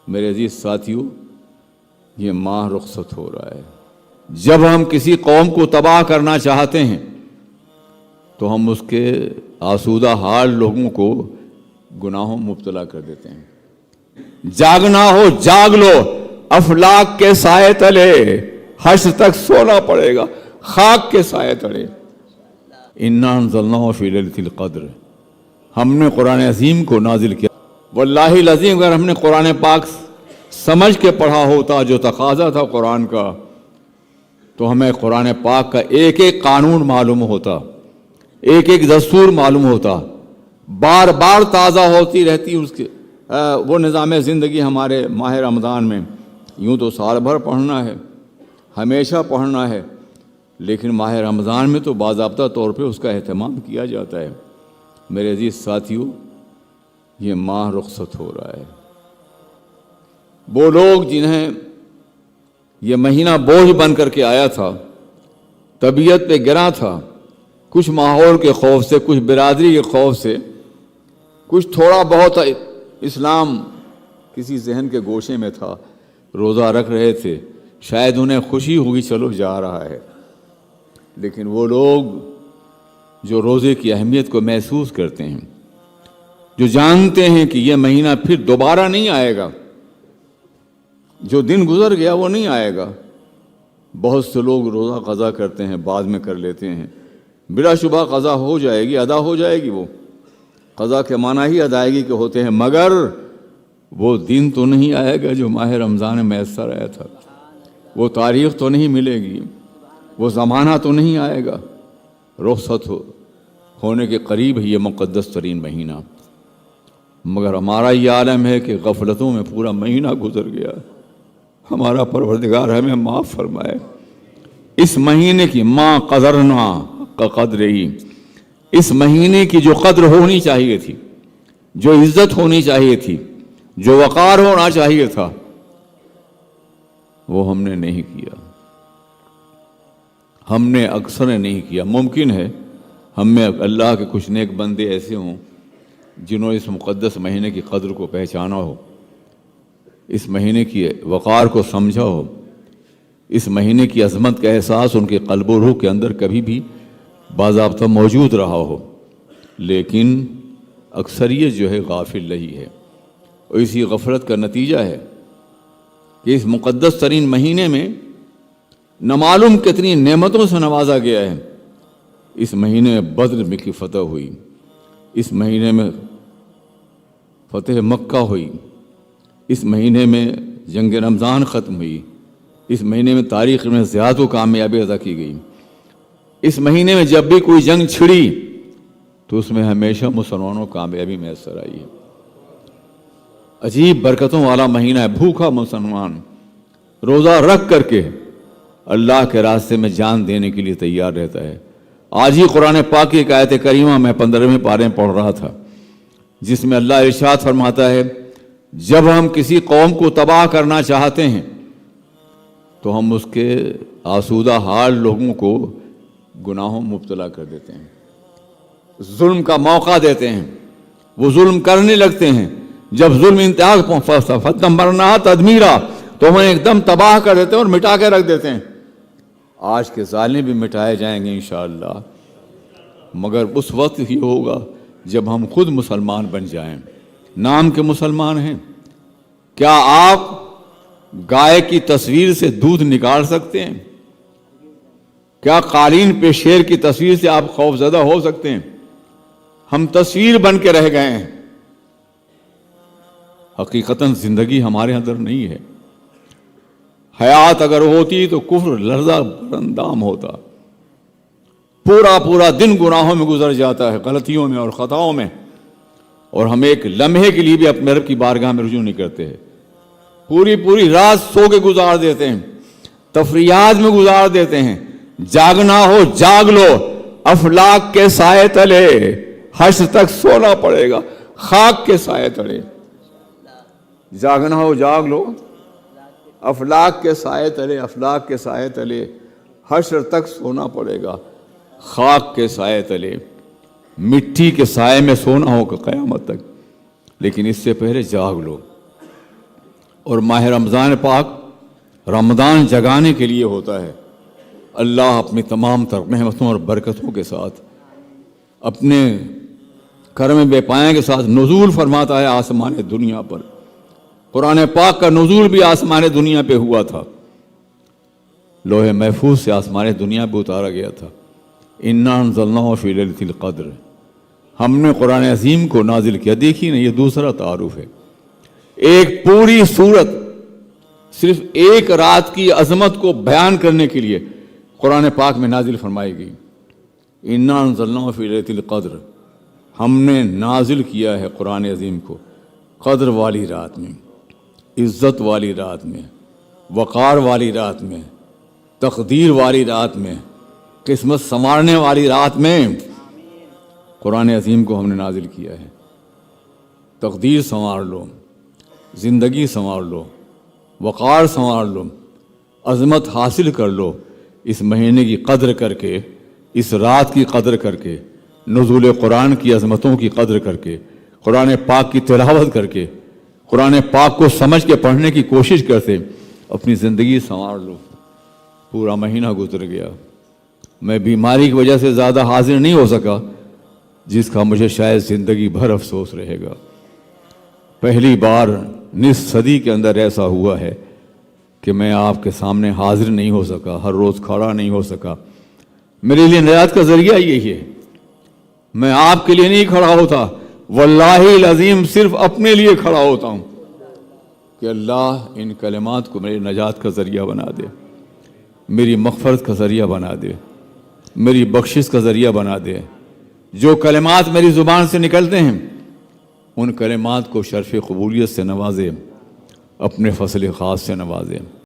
میرے عزیز ساتھیوں، یہ ماہ رخصت ہو رہا ہے۔ جب ہم کسی قوم کو تباہ کرنا چاہتے ہیں تو ہم اس کے آسودہ حال لوگوں کو گناہوں میں مبتلا کر دیتے ہیں۔ جاگنا ہو جاگ لو، افلاک کے سائے تلے، حشر تک سونا پڑے گا، خاک کے سائے تلے۔ انا انزلناہ فی لیلۃ القدر، ہم نے قرآن عظیم کو نازل کیا۔ واللہ العظیم اگر ہم نے قرآن پاک سمجھ کے پڑھا ہوتا جو تقاضا تھا قرآن کا، تو ہمیں قرآن پاک کا ایک ایک قانون معلوم ہوتا، ایک ایک دستور معلوم ہوتا، بار بار تازہ ہوتی رہتی اس کے وہ نظام زندگی ہمارے ماہ رمضان میں۔ یوں تو سال بھر پڑھنا ہے، ہمیشہ پڑھنا ہے، لیکن ماہ رمضان میں تو باضابطہ طور پہ اس کا اہتمام کیا جاتا ہے۔ میرے عزیز ساتھیوں، یہ ماہ رخصت ہو رہا ہے۔ وہ لوگ جنہیں یہ مہینہ بوجھ بن کر کے آیا تھا، طبیعت پہ گراں تھا، کچھ ماحول کے خوف سے، کچھ برادری کے خوف سے، کچھ تھوڑا بہت اسلام کسی ذہن کے گوشے میں تھا، روزہ رکھ رہے تھے، شاید انہیں خوشی ہوگی چلو جا رہا ہے۔ لیکن وہ لوگ جو روزے کی اہمیت کو محسوس کرتے ہیں، جو جانتے ہیں کہ یہ مہینہ پھر دوبارہ نہیں آئے گا، جو دن گزر گیا وہ نہیں آئے گا، بہت سے لوگ روزہ قضا کرتے ہیں، بعد میں کر لیتے ہیں، بلا شبہ قضا ہو جائے گی، ادا ہو جائے گی۔ وہ قضا کے معنی ہی ادائیگی کے ہوتے ہیں، مگر وہ دن تو نہیں آئے گا جو ماہ رمضان میں میسر آیا تھا، وہ تاریخ تو نہیں ملے گی، وہ زمانہ تو نہیں آئے گا۔ رخصت ہونے کے قریب ہے یہ مقدس ترین مہینہ، مگر ہمارا یہ عالم ہے کہ غفلتوں میں پورا مہینہ گزر گیا۔ ہمارا پروردگار ہمیں معاف فرمائے۔ اس مہینے کی ماں قدرنا کا قدر ہی، اس مہینے کی جو قدر ہونی چاہیے تھی، جو عزت ہونی چاہیے تھی، جو وقار ہونا چاہیے تھا، وہ ہم نے نہیں کیا، ہم نے اکثر نے نہیں کیا۔ ممکن ہے ہم میں اللہ کے کچھ نیک بندے ایسے ہوں جنہوں نے اس مقدس مہینے کی قدر کو پہچانا ہو، اس مہینے کی وقار کو سمجھا ہو، اس مہینے کی عظمت کا احساس ان کے قلب و روح کے اندر کبھی بھی باضابطہ موجود رہا ہو، لیکن اکثریت جو ہے غافل رہی ہے، اور اسی غفلت کا نتیجہ ہے کہ اس مقدس ترین مہینے میں نہ معلوم کتنی نعمتوں سے نوازا گیا ہے۔ اس مہینے میں بدر میں کی فتح ہوئی، اس مہینے میں فتح مکہ ہوئی، اس مہینے میں جنگ رمضان ختم ہوئی، اس مہینے میں تاریخ میں زیادہ کامیابی ادا کی گئی۔ اس مہینے میں جب بھی کوئی جنگ چھڑی تو اس میں ہمیشہ مسلمانوں کو کامیابی میسر آئی ہے۔ عجیب برکتوں والا مہینہ ہے۔ بھوکا مسلمان روزہ رکھ کر کے اللہ کے راستے میں جان دینے کے لیے تیار رہتا ہے۔ آج ہی قرآن پاک کی ایک آیت کریمہ میں 15ویں پارے میں پڑھ رہا تھا، جس میں اللہ ارشاد فرماتا ہے، جب ہم کسی قوم کو تباہ کرنا چاہتے ہیں تو ہم اس کے آسودہ حال لوگوں کو گناہوں میں مبتلا کر دیتے ہیں، ظلم کا موقع دیتے ہیں، وہ ظلم کرنے لگتے ہیں۔ جب ظلم انتہا فتمرنا تدمیرا، تو ہمیں ایک دم تباہ کر دیتے ہیں اور مٹا کے رکھ دیتے ہیں۔ آج کے ظالم بھی مٹائے جائیں گے انشاءاللہ، مگر اس وقت ہی ہوگا جب ہم خود مسلمان بن جائیں، نام کے مسلمان ہیں۔ کیا آپ گائے کی تصویر سے دودھ نکال سکتے ہیں؟ کیا قالین پہ شیر کی تصویر سے آپ خوف زدہ ہو سکتے ہیں؟ ہم تصویر بن کے رہ گئے ہیں، حقیقتاً زندگی ہمارے اندر نہیں ہے۔ حیات اگر ہوتی تو کفر لرزہ برندام ہوتا، پورا دن گناہوں میں گزر جاتا ہے، غلطیوں میں اور خطاؤں میں، اور ہم ایک لمحے کے لیے بھی اپنے رب کی بارگاہ میں رجوع نہیں کرتے ہیں۔ پوری رات سو کے گزار دیتے ہیں، تفریحات میں گزار دیتے ہیں۔ جاگنا ہو جاگ لو، افلاک کے سائے تلے، حشر تک سونا پڑے گا، خاک کے سائے تلے۔ جاگنا ہو جاگ لو، افلاک کے سائے تلے، افلاک کے سائے تلے، حشر تک سونا پڑے گا، خاک کے سائے تلے۔ مٹی کے سائے میں سونا ہوگا قیامت تک، لیکن اس سے پہلے جاگ لو اور ماہ رمضان پاک رمضان جگانے کے لیے ہوتا ہے۔ اللہ اپنی تمام تر رحمتوں اور برکتوں کے ساتھ اپنے کرم بے پایاں کے ساتھ نزول فرماتا ہے آسمان دنیا پر۔ قرآن پاک کا نزول بھی آسمان دنیا پہ ہوا تھا، لوح محفوظ سے آسمان دنیا پہ اتارا گیا تھا۔ اِنَّا أَنزَلْنَاهُ فِي لَيْلَةِ الْقَدْرِ، ہم نے قرآن عظیم کو نازل کیا۔ دیکھیے نا، یہ دوسرا تعارف ہے۔ ایک پوری سورت صرف ایک رات کی عظمت کو بیان کرنے کے لیے قرآن پاک میں نازل فرمائی گئی۔ اِنَّا أَنزَلْنَاهُ فِي لَيْلَةِ الْقَدْرِ، ہم نے نازل کیا ہے قرآن عظیم کو قدر والی رات میں، عزت والی رات میں، وقار والی رات میں، تقدیر والی رات میں، قسمت سنوارنے والی رات میں قرآن عظیم کو ہم نے نازل کیا ہے۔ تقدیر سنوار لو، زندگی سنوار لو، وقار سنوار لو، عظمت حاصل کر لو، اس مہینے کی قدر کر کے، اس رات کی قدر کر کے، نزول قرآن کی عظمتوں کی قدر کر کے، قرآن پاک کی تلاوت کر کے، قرآن پاک کو سمجھ کے پڑھنے کی کوشش کرتے اپنی زندگی سنوار لو۔ پورا مہینہ گزر گیا، میں بیماری کی وجہ سے زیادہ حاضر نہیں ہو سکا، جس کا مجھے شاید زندگی بھر افسوس رہے گا۔ پہلی بار نصف صدی کے اندر ایسا ہوا ہے کہ میں آپ کے سامنے حاضر نہیں ہو سکا، ہر روز کھڑا نہیں ہو سکا۔ میرے لیے نجات کا ذریعہ یہی ہے، میں آپ کے لیے نہیں کھڑا ہوتا، واللہ العظیم صرف اپنے لیے کھڑا ہوتا ہوں کہ اللہ ان کلمات کو میری نجات کا ذریعہ بنا دے، میری مغفرت کا ذریعہ بنا دے، میری بخشش کا ذریعہ بنا دے۔ جو کلمات میری زبان سے نکلتے ہیں ان کلمات کو شرف قبولیت سے نوازے، اپنے فضل خاص سے نوازے۔